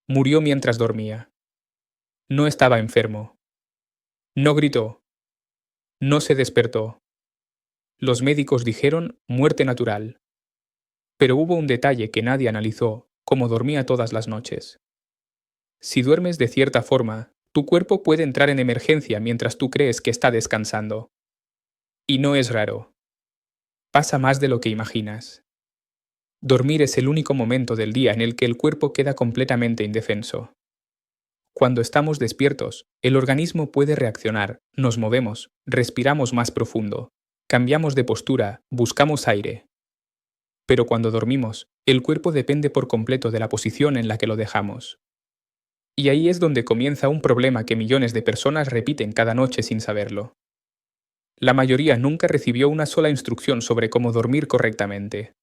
Murió mientras dormía. No estaba enfermo. No gritó. No se despertó. Los médicos dijeron muerte natural. Pero hubo un detalle que nadie analizó, como dormía todas las noches. Si duermes de cierta forma, tu cuerpo puede entrar en emergencia mientras tú crees que está descansando. Y no es raro. Pasa más de lo que imaginas. Dormir es el único momento del día en el que el cuerpo queda completamente indefenso. Cuando estamos despiertos, el organismo puede reaccionar, nos movemos, respiramos más profundo, cambiamos de postura, buscamos aire. Pero cuando dormimos, el cuerpo depende por completo de la posición en la que lo dejamos. Y ahí es donde comienza un problema que millones de personas repiten cada noche sin saberlo. La mayoría nunca recibió una sola instrucción sobre cómo dormir correctamente.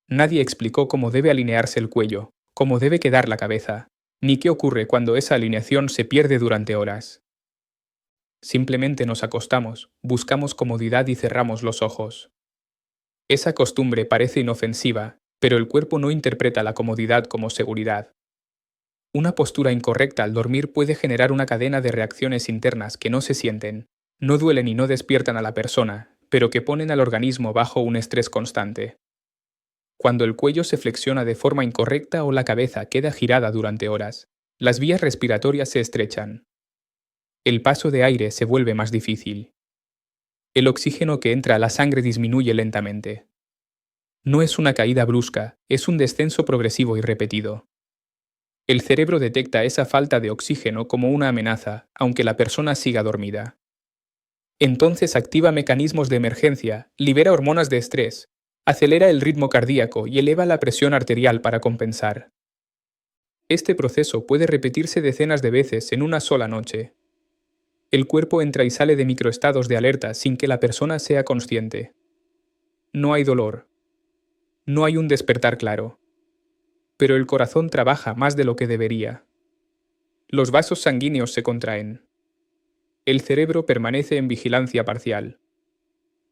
Nadie explicó cómo debe alinearse el cuello, cómo debe quedar la cabeza, ni qué ocurre cuando esa alineación se pierde durante horas. Simplemente nos acostamos, buscamos comodidad y cerramos los ojos. Esa costumbre parece inofensiva, pero el cuerpo no interpreta la comodidad como seguridad. Una postura incorrecta al dormir puede generar una cadena de reacciones internas que no se sienten, no duelen y no despiertan a la persona, pero que ponen al organismo bajo un estrés constante. Cuando el cuello se flexiona de forma incorrecta o la cabeza queda girada durante horas, las vías respiratorias se estrechan. El paso de aire se vuelve más difícil. El oxígeno que entra a la sangre disminuye lentamente. No es una caída brusca, es un descenso progresivo y repetido. El cerebro detecta esa falta de oxígeno como una amenaza, aunque la persona siga dormida. Entonces activa mecanismos de emergencia, libera hormonas de estrés, acelera el ritmo cardíaco y eleva la presión arterial para compensar. Este proceso puede repetirse decenas de veces en una sola noche. El cuerpo entra y sale de microestados de alerta sin que la persona sea consciente. No hay dolor. No hay un despertar claro. Pero el corazón trabaja más de lo que debería. Los vasos sanguíneos se contraen. El cerebro permanece en vigilancia parcial.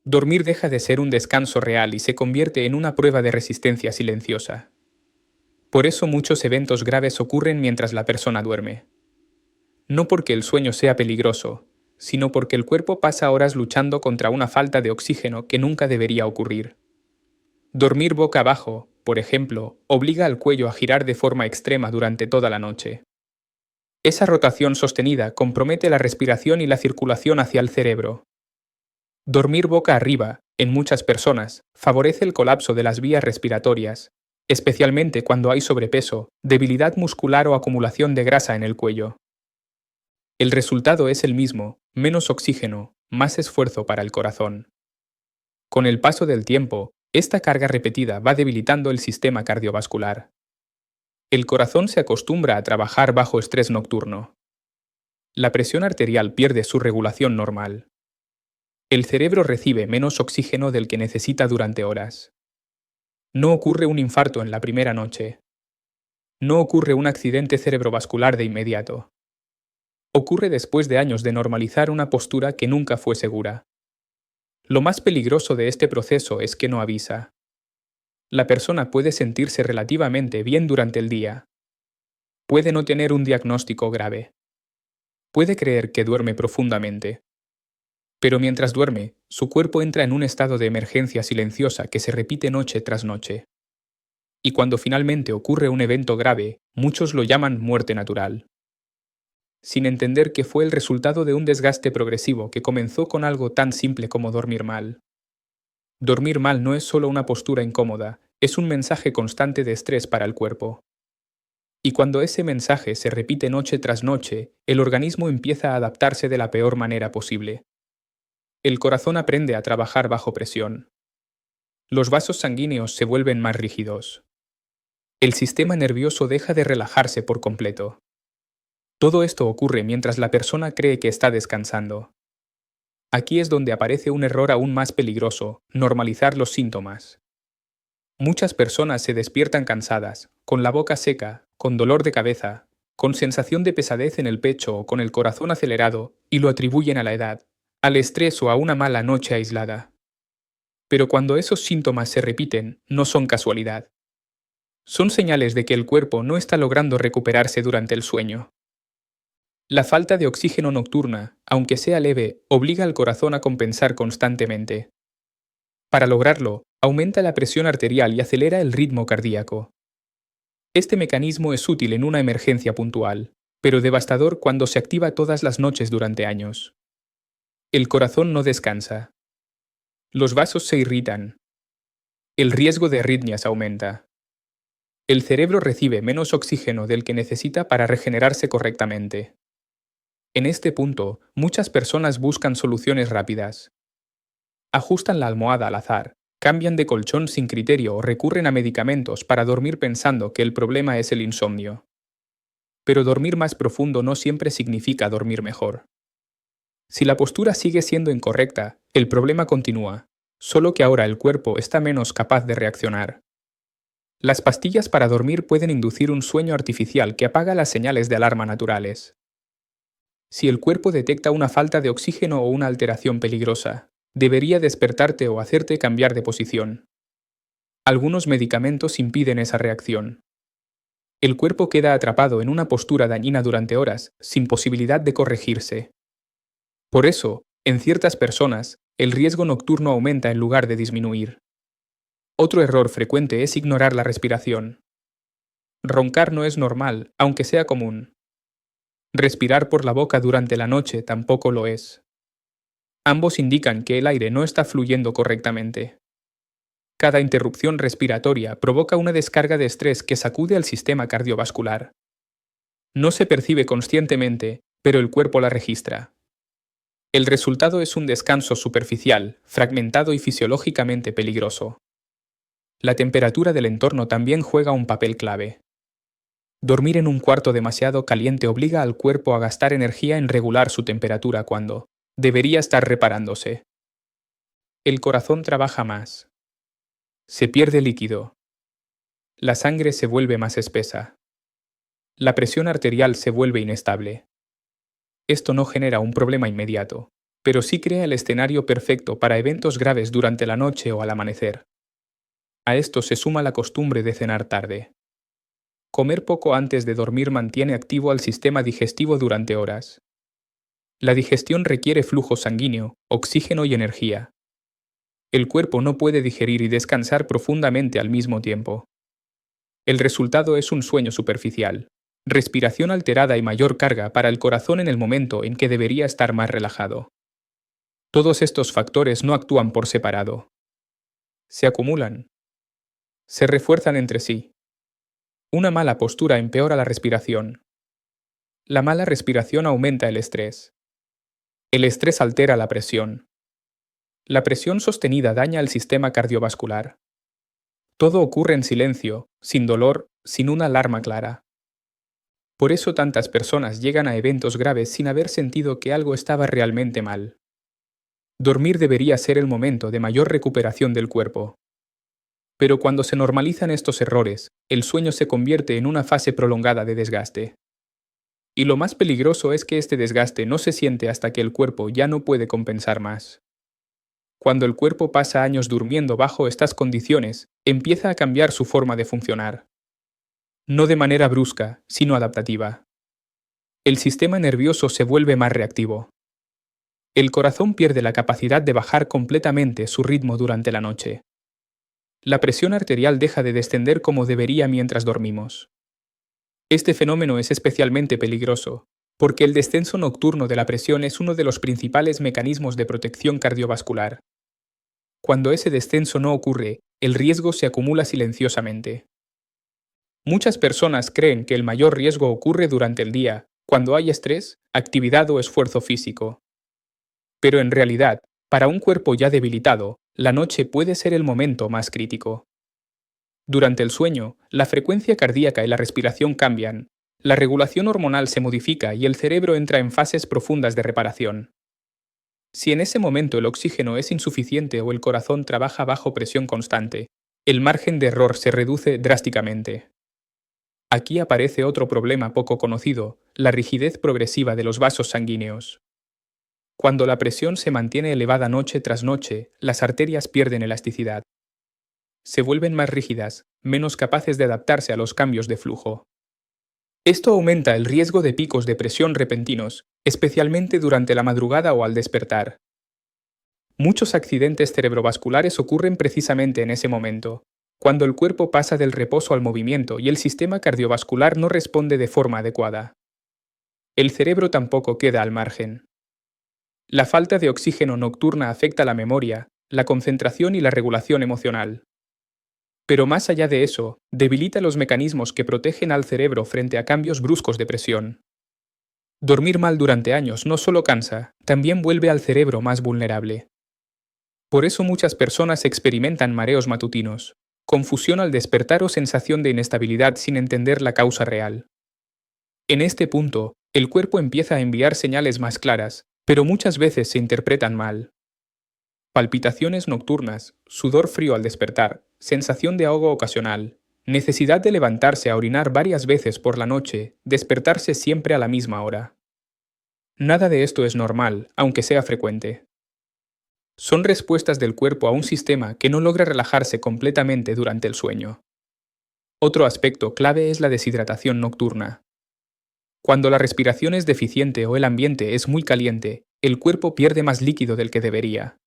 Dormir deja de ser un descanso real y se convierte en una prueba de resistencia silenciosa. Por eso muchos eventos graves ocurren mientras la persona duerme. No porque el sueño sea peligroso, sino porque el cuerpo pasa horas luchando contra una falta de oxígeno que nunca debería ocurrir. Dormir boca abajo, por ejemplo, obliga al cuello a girar de forma extrema durante toda la noche. Esa rotación sostenida compromete la respiración y la circulación hacia el cerebro. Dormir boca arriba, en muchas personas, favorece el colapso de las vías respiratorias, especialmente cuando hay sobrepeso, debilidad muscular o acumulación de grasa en el cuello. El resultado es el mismo, menos oxígeno, más esfuerzo para el corazón. Con el paso del tiempo, esta carga repetida va debilitando el sistema cardiovascular. El corazón se acostumbra a trabajar bajo estrés nocturno. La presión arterial pierde su regulación normal. El cerebro recibe menos oxígeno del que necesita durante horas. No ocurre un infarto en la primera noche. No ocurre un accidente cerebrovascular de inmediato. Ocurre después de años de normalizar una postura que nunca fue segura. Lo más peligroso de este proceso es que no avisa. La persona puede sentirse relativamente bien durante el día. Puede no tener un diagnóstico grave. Puede creer que duerme profundamente. Pero mientras duerme, su cuerpo entra en un estado de emergencia silenciosa que se repite noche tras noche. Y cuando finalmente ocurre un evento grave, muchos lo llaman muerte natural. Sin entender que fue el resultado de un desgaste progresivo que comenzó con algo tan simple como dormir mal. Dormir mal no es solo una postura incómoda, es un mensaje constante de estrés para el cuerpo. Y cuando ese mensaje se repite noche tras noche, el organismo empieza a adaptarse de la peor manera posible. El corazón aprende a trabajar bajo presión. Los vasos sanguíneos se vuelven más rígidos. El sistema nervioso deja de relajarse por completo. Todo esto ocurre mientras la persona cree que está descansando. Aquí es donde aparece un error aún más peligroso: normalizar los síntomas. Muchas personas se despiertan cansadas, con la boca seca, con dolor de cabeza, con sensación de pesadez en el pecho o con el corazón acelerado, y lo atribuyen a la edad, al estrés o a una mala noche aislada. Pero cuando esos síntomas se repiten, no son casualidad. Son señales de que el cuerpo no está logrando recuperarse durante el sueño. La falta de oxígeno nocturna, aunque sea leve, obliga al corazón a compensar constantemente. Para lograrlo, aumenta la presión arterial y acelera el ritmo cardíaco. Este mecanismo es útil en una emergencia puntual, pero devastador cuando se activa todas las noches durante años. El corazón no descansa. Los vasos se irritan. El riesgo de arritmias aumenta. El cerebro recibe menos oxígeno del que necesita para regenerarse correctamente. En este punto, muchas personas buscan soluciones rápidas. Ajustan la almohada al azar, cambian de colchón sin criterio o recurren a medicamentos para dormir pensando que el problema es el insomnio. Pero dormir más profundo no siempre significa dormir mejor. Si la postura sigue siendo incorrecta, el problema continúa, solo que ahora el cuerpo está menos capaz de reaccionar. Las pastillas para dormir pueden inducir un sueño artificial que apaga las señales de alarma naturales. Si el cuerpo detecta una falta de oxígeno o una alteración peligrosa, debería despertarte o hacerte cambiar de posición. Algunos medicamentos impiden esa reacción. El cuerpo queda atrapado en una postura dañina durante horas, sin posibilidad de corregirse. Por eso, en ciertas personas, el riesgo nocturno aumenta en lugar de disminuir. Otro error frecuente es ignorar la respiración. Roncar no es normal, aunque sea común. Respirar por la boca durante la noche tampoco lo es. Ambos indican que el aire no está fluyendo correctamente. Cada interrupción respiratoria provoca una descarga de estrés que sacude al sistema cardiovascular. No se percibe conscientemente, pero el cuerpo la registra. El resultado es un descanso superficial, fragmentado y fisiológicamente peligroso. La temperatura del entorno también juega un papel clave. Dormir en un cuarto demasiado caliente obliga al cuerpo a gastar energía en regular su temperatura cuando debería estar reparándose. El corazón trabaja más. Se pierde líquido. La sangre se vuelve más espesa. La presión arterial se vuelve inestable. Esto no genera un problema inmediato, pero sí crea el escenario perfecto para eventos graves durante la noche o al amanecer. A esto se suma la costumbre de cenar tarde. Comer poco antes de dormir mantiene activo al sistema digestivo durante horas. La digestión requiere flujo sanguíneo, oxígeno y energía. El cuerpo no puede digerir y descansar profundamente al mismo tiempo. El resultado es un sueño superficial, respiración alterada y mayor carga para el corazón en el momento en que debería estar más relajado. Todos estos factores no actúan por separado. Se acumulan. Se refuerzan entre sí. Una mala postura empeora la respiración. La mala respiración aumenta el estrés. El estrés altera la presión. La presión sostenida daña el sistema cardiovascular. Todo ocurre en silencio, sin dolor, sin una alarma clara. Por eso tantas personas llegan a eventos graves sin haber sentido que algo estaba realmente mal. Dormir debería ser el momento de mayor recuperación del cuerpo. Pero cuando se normalizan estos errores, el sueño se convierte en una fase prolongada de desgaste. Y lo más peligroso es que este desgaste no se siente hasta que el cuerpo ya no puede compensar más. Cuando el cuerpo pasa años durmiendo bajo estas condiciones, empieza a cambiar su forma de funcionar. No de manera brusca, sino adaptativa. El sistema nervioso se vuelve más reactivo. El corazón pierde la capacidad de bajar completamente su ritmo durante la noche. La presión arterial deja de descender como debería mientras dormimos. Este fenómeno es especialmente peligroso, porque el descenso nocturno de la presión es uno de los principales mecanismos de protección cardiovascular. Cuando ese descenso no ocurre, el riesgo se acumula silenciosamente. Muchas personas creen que el mayor riesgo ocurre durante el día, cuando hay estrés, actividad o esfuerzo físico. Pero en realidad, para un cuerpo ya debilitado, la noche puede ser el momento más crítico. Durante el sueño, la frecuencia cardíaca y la respiración cambian, la regulación hormonal se modifica y el cerebro entra en fases profundas de reparación. Si en ese momento el oxígeno es insuficiente o el corazón trabaja bajo presión constante, el margen de error se reduce drásticamente. Aquí aparece otro problema poco conocido, la rigidez progresiva de los vasos sanguíneos. Cuando la presión se mantiene elevada noche tras noche, las arterias pierden elasticidad. se vuelven más rígidas, menos capaces de adaptarse a los cambios de flujo. Esto aumenta el riesgo de picos de presión repentinos, especialmente durante la madrugada o al despertar. Muchos accidentes cerebrovasculares ocurren precisamente en ese momento, cuando el cuerpo pasa del reposo al movimiento y el sistema cardiovascular no responde de forma adecuada. El cerebro tampoco queda al margen. La falta de oxígeno nocturna afecta la memoria, la concentración y la regulación emocional. Pero más allá de eso, debilita los mecanismos que protegen al cerebro frente a cambios bruscos de presión. Dormir mal durante años no solo cansa, también vuelve al cerebro más vulnerable. Por eso muchas personas experimentan mareos matutinos, confusión al despertar o sensación de inestabilidad sin entender la causa real. En este punto, el cuerpo empieza a enviar señales más claras, pero muchas veces se interpretan mal. Palpitaciones nocturnas, sudor frío al despertar, sensación de ahogo ocasional, necesidad de levantarse a orinar varias veces por la noche, despertarse siempre a la misma hora. Nada de esto es normal, aunque sea frecuente. Son respuestas del cuerpo a un sistema que no logra relajarse completamente durante el sueño. Otro aspecto clave es la deshidratación nocturna. Cuando la respiración es deficiente o el ambiente es muy caliente, el cuerpo pierde más líquido del que debería.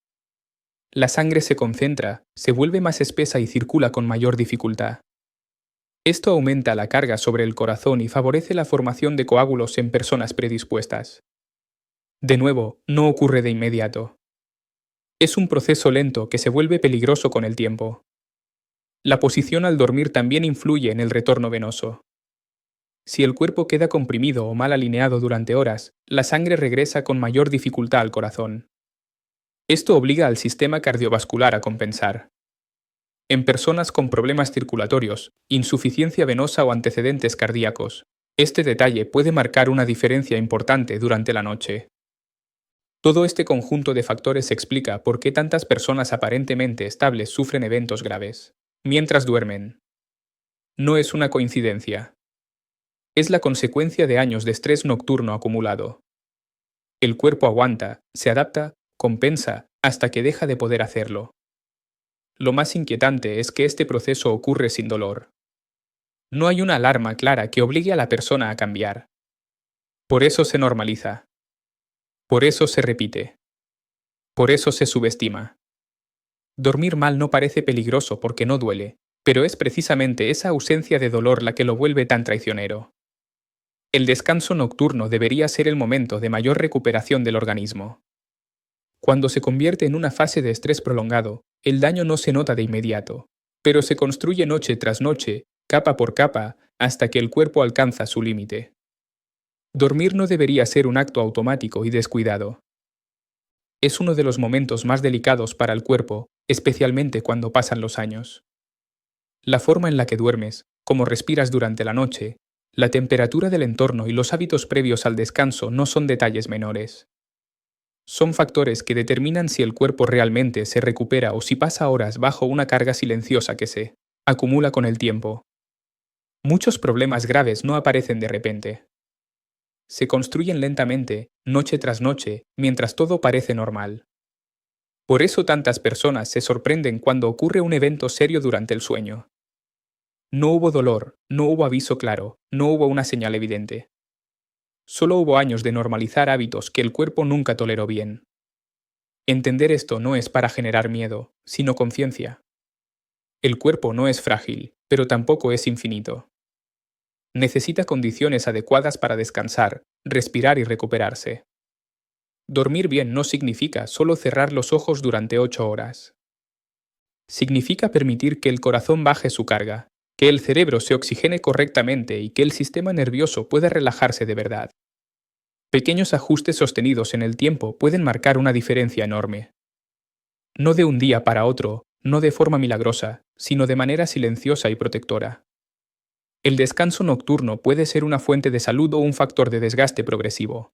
La sangre se concentra, se vuelve más espesa y circula con mayor dificultad. Esto aumenta la carga sobre el corazón y favorece la formación de coágulos en personas predispuestas. De nuevo, no ocurre de inmediato. Es un proceso lento que se vuelve peligroso con el tiempo. La posición al dormir también influye en el retorno venoso. Si el cuerpo queda comprimido o mal alineado durante horas, la sangre regresa con mayor dificultad al corazón. Esto obliga al sistema cardiovascular a compensar. En personas con problemas circulatorios, insuficiencia venosa o antecedentes cardíacos, este detalle puede marcar una diferencia importante durante la noche. Todo este conjunto de factores explica por qué tantas personas aparentemente estables sufren eventos graves mientras duermen. No es una coincidencia. Es la consecuencia de años de estrés nocturno acumulado. El cuerpo aguanta, se adapta, compensa, hasta que deja de poder hacerlo. Lo más inquietante es que este proceso ocurre sin dolor. No hay una alarma clara que obligue a la persona a cambiar. Por eso se normaliza. Por eso se repite. Por eso se subestima. Dormir mal no parece peligroso porque no duele, pero es precisamente esa ausencia de dolor la que lo vuelve tan traicionero. El descanso nocturno debería ser el momento de mayor recuperación del organismo. Cuando se convierte en una fase de estrés prolongado, el daño no se nota de inmediato, pero se construye noche tras noche, capa por capa, hasta que el cuerpo alcanza su límite. Dormir no debería ser un acto automático y descuidado. Es uno de los momentos más delicados para el cuerpo, especialmente cuando pasan los años. La forma en la que duermes, cómo respiras durante la noche, la temperatura del entorno y los hábitos previos al descanso no son detalles menores. Son factores que determinan si el cuerpo realmente se recupera o si pasa horas bajo una carga silenciosa que se acumula con el tiempo. Muchos problemas graves no aparecen de repente. Se construyen lentamente, noche tras noche, mientras todo parece normal. Por eso tantas personas se sorprenden cuando ocurre un evento serio durante el sueño. No hubo dolor, no hubo aviso claro, no hubo una señal evidente. Solo hubo años de normalizar hábitos que el cuerpo nunca toleró bien. Entender esto no es para generar miedo, sino conciencia. El cuerpo no es frágil, pero tampoco es infinito. Necesita condiciones adecuadas para descansar, respirar y recuperarse. Dormir bien no significa solo cerrar los ojos durante 8 horas. Significa permitir que el corazón baje su carga, que el cerebro se oxigene correctamente y que el sistema nervioso pueda relajarse de verdad. Pequeños ajustes sostenidos en el tiempo pueden marcar una diferencia enorme. No de un día para otro, no de forma milagrosa, sino de manera silenciosa y protectora. El descanso nocturno puede ser una fuente de salud o un factor de desgaste progresivo.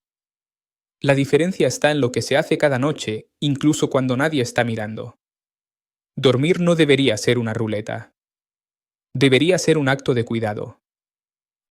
La diferencia está en lo que se hace cada noche, incluso cuando nadie está mirando. Dormir no debería ser una ruleta. Debería ser un acto de cuidado.